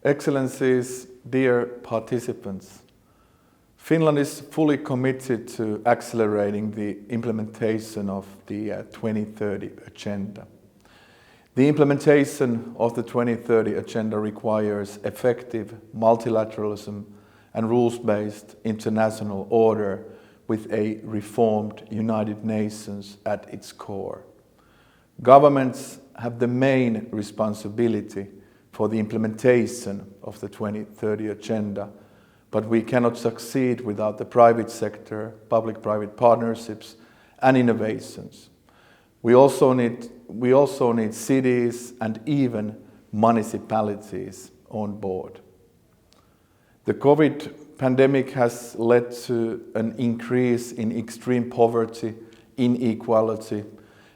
Excellencies, dear participants, Finland is fully committed to accelerating the implementation of the 2030 Agenda. The implementation of the 2030 Agenda requires effective multilateralism and rules-based international order with a reformed United Nations at its core. Governments have the main responsibility for the implementation of the 2030 Agenda, but we cannot succeed without the private sector, public-private partnerships and innovations. We also need cities and even municipalities on board. The COVID pandemic has led to an increase in extreme poverty, inequality,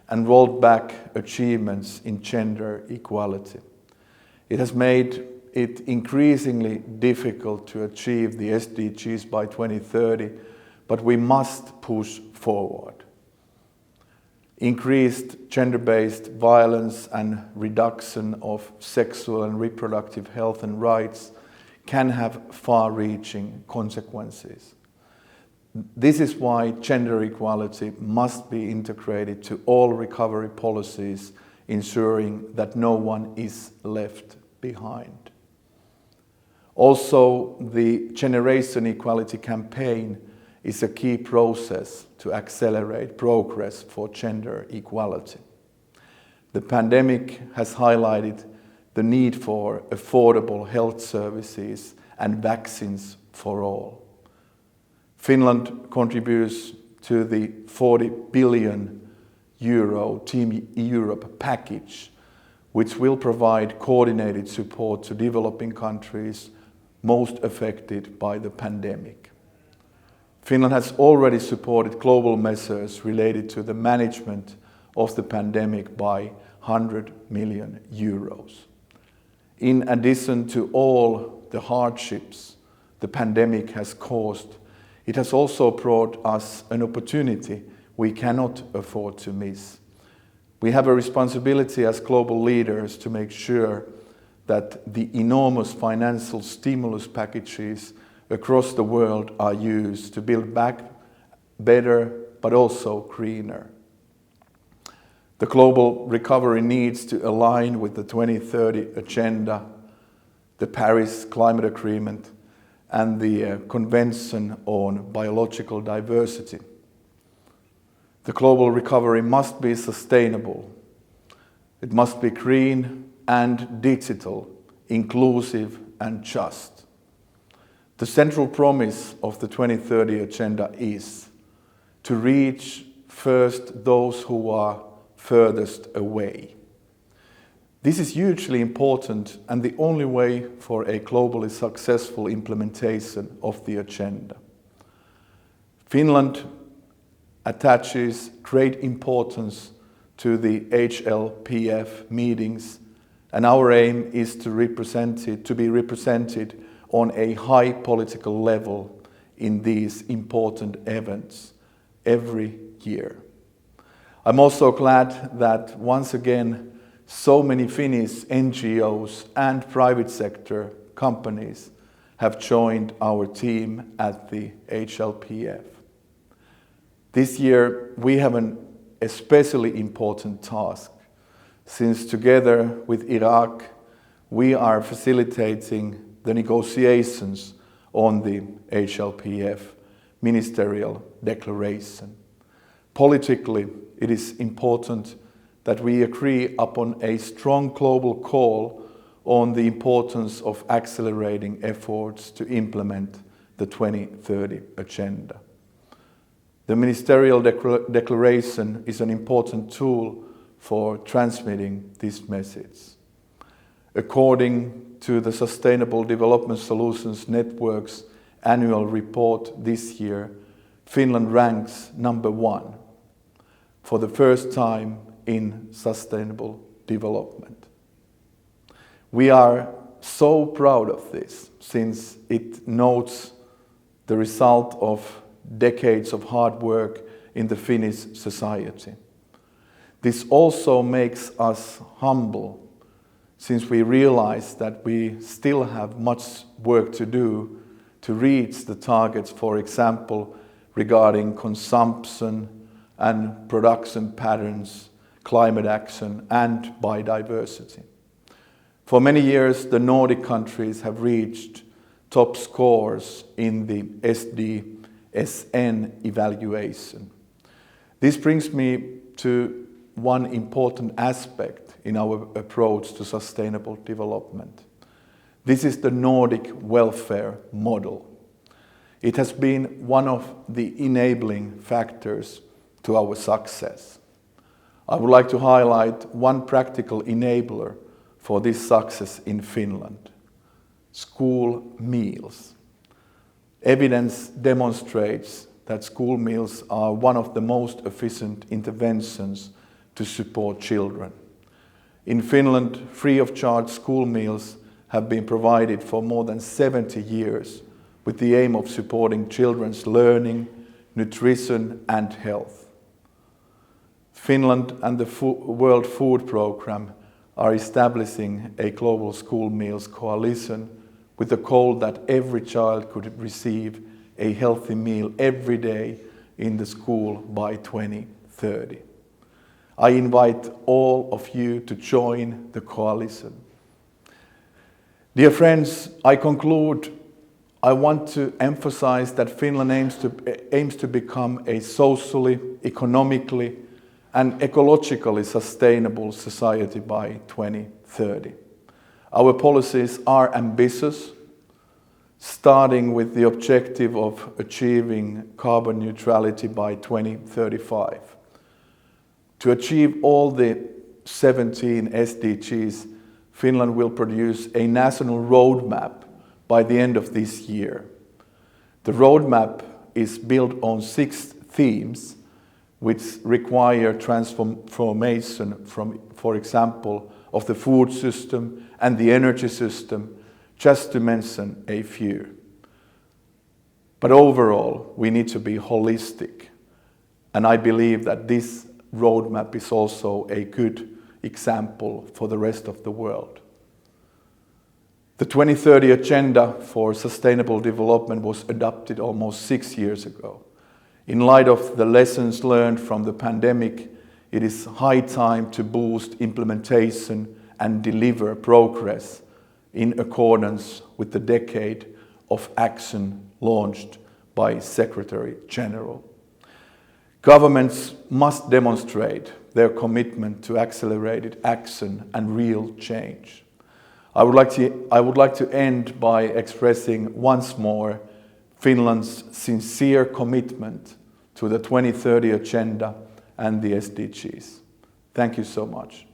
and rolled back achievements in gender equality. It has made it increasingly difficult to achieve the SDGs by 2030, but we must push forward. Increased gender-based violence and reduction of sexual and reproductive health and rights can have far-reaching consequences. This is why gender equality must be integrated to all recovery policies, ensuring that no one is left behind. Also, the Generation Equality campaign is a key process to accelerate progress for gender equality. The pandemic has highlighted the need for affordable health services and vaccines for all. Finland contributes to the 40 billion euro Team Europe package, which will provide coordinated support to developing countries most affected by the pandemic. Finland has already supported global measures related to the management of the pandemic by 100 million euros. In addition to all the hardships the pandemic has caused, it has also brought us an opportunity we cannot afford to miss. We have a responsibility as global leaders to make sure that the enormous financial stimulus packages across the world are used to build back better but also greener. The global recovery needs to align with the 2030 Agenda, the Paris Climate Agreement, and the Convention on Biological Diversity. The global recovery must be sustainable. It must be green and digital, inclusive and just. The central promise of the 2030 Agenda is to reach first those who are furthest away. This is hugely important and the only way for a globally successful implementation of the agenda. Finland attaches great importance to the HLPF meetings, and our aim is to be represented on a high political level in these important events every year. I'm also glad that once again so many Finnish NGOs and private sector companies have joined our team at the HLPF. This year we have an especially important task, since together with Iraq we are facilitating the negotiations on the HLPF ministerial declaration. Politically, it is important that we agree upon a strong global call on the importance of accelerating efforts to implement the 2030 Agenda. The ministerial declaration is an important tool for transmitting this message. According to the Sustainable Development Solutions Network's annual report this year, Finland ranks number 1 for the first time in sustainable development. We are so proud of this, since it notes the result of decades of hard work in the Finnish society. This also makes us humble, since we realize that we still have much work to do to reach the targets, for example, regarding consumption and production patterns, climate action, and biodiversity. For many years, the Nordic countries have reached top scores in the SDSN evaluation. This brings me to one important aspect in our approach to sustainable development. This is the Nordic welfare model. It has been one of the enabling factors to our success. I would like to highlight one practical enabler for this success in Finland: school meals. Evidence demonstrates that school meals are one of the most efficient interventions to support children. In Finland, free of charge school meals have been provided for more than 70 years with the aim of supporting children's learning, nutrition, and health. Finland and the World Food Programme are establishing a global school meals coalition with the goal that every child could receive a healthy meal every day in the school by 2030. I invite all of you to join the coalition. Dear friends, I conclude, I want to emphasize that Finland aims to become a socially, economically, and ecologically sustainable society by 2030. Our policies are ambitious, starting with the objective of achieving carbon neutrality by 2035. To achieve all the 17 SDGs, Finland will produce a national roadmap by the end of this year. The roadmap is built on 6 themes which require transformation from, for example, of the food system and the energy system, just to mention a few. But overall, we need to be holistic, and I believe that this roadmap is also a good example for the rest of the world. The 2030 Agenda for Sustainable Development was adopted almost 6 years ago. In light of the lessons learned from the pandemic, it is high time to boost implementation and deliver progress in accordance with the decade of action launched by Secretary General. Governments must demonstrate their commitment to accelerated action and real change. I would like to end by expressing once more Finland's sincere commitment to the 2030 Agenda and the SDGs. Thank you so much.